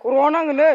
खर'आव नांगोनलै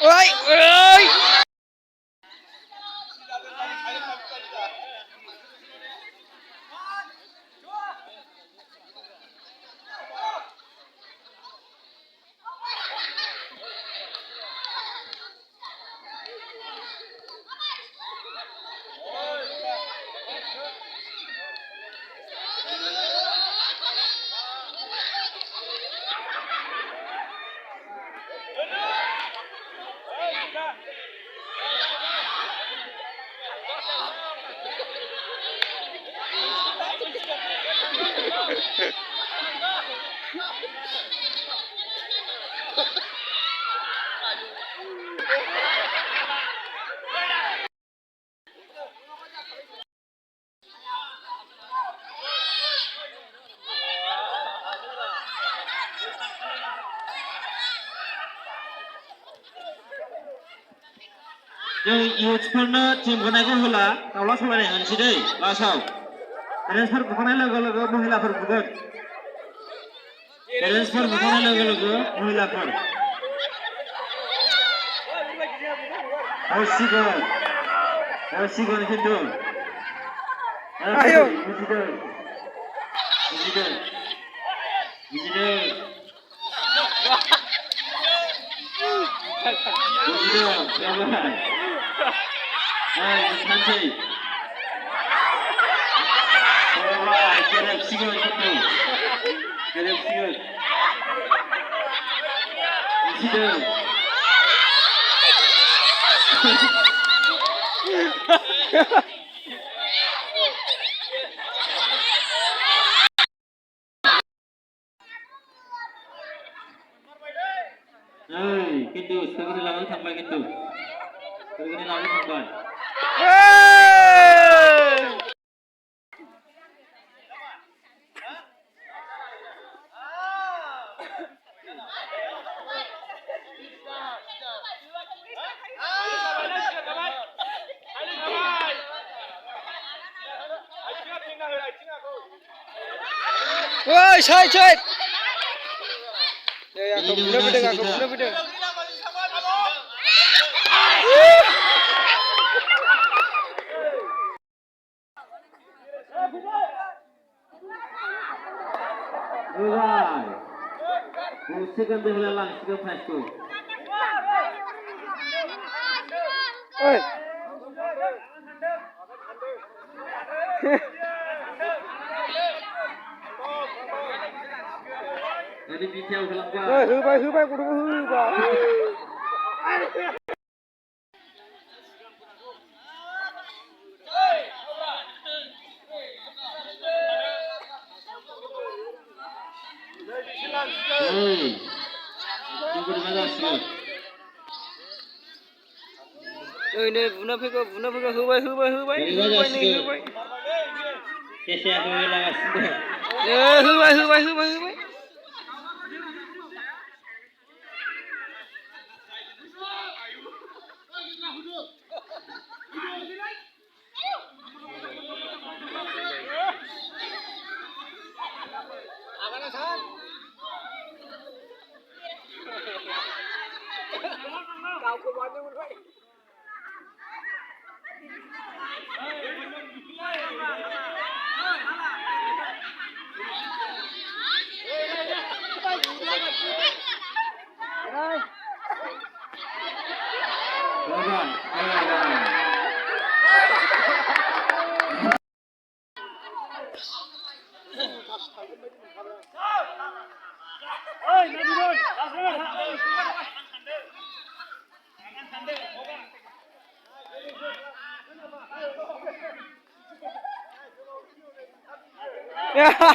ơi ơi जों इउथ्सफोरनो टीम होनायखौ होला दावला सलायनाय होनोसै दै लास्टआव पेरेन्टसफोर बुखांनाय लोगो लोगो महिलाफोर बुगोन पेरेन्टसफोर बुखांनाय लोगो लोगो महिलाफोर हरसिगोन खिन्थु आयौ बुजिदों बुजिदों बुजिदों बुजिदों जाबाय सानसै गेलेसिगोन खिन्थु गेलेसिगोन बुजिदों खिन्थु सोरगोनि लानानै थांबाय खिन्थु सोरगोनि लानानै थांबाय oi sai sai ya aku bener bener Segan berlalang segan pasku. Oi. Jadi bicara ulang gua. Oi, hư bay, kudu hư bay. Tunggu di mana sih? Ini buna pega hư bay. Kese aku hilang asli. Hư bay. Kau keluarnya mulai. Oi, Tunggu.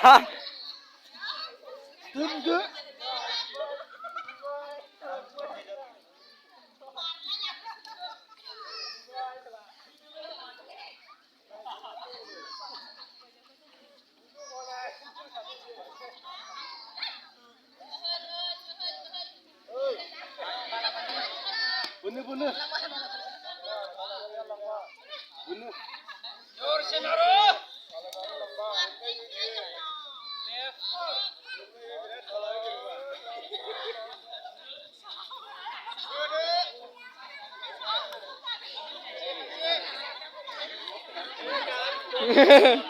Bener. Bener. Jor senaro. Hehehe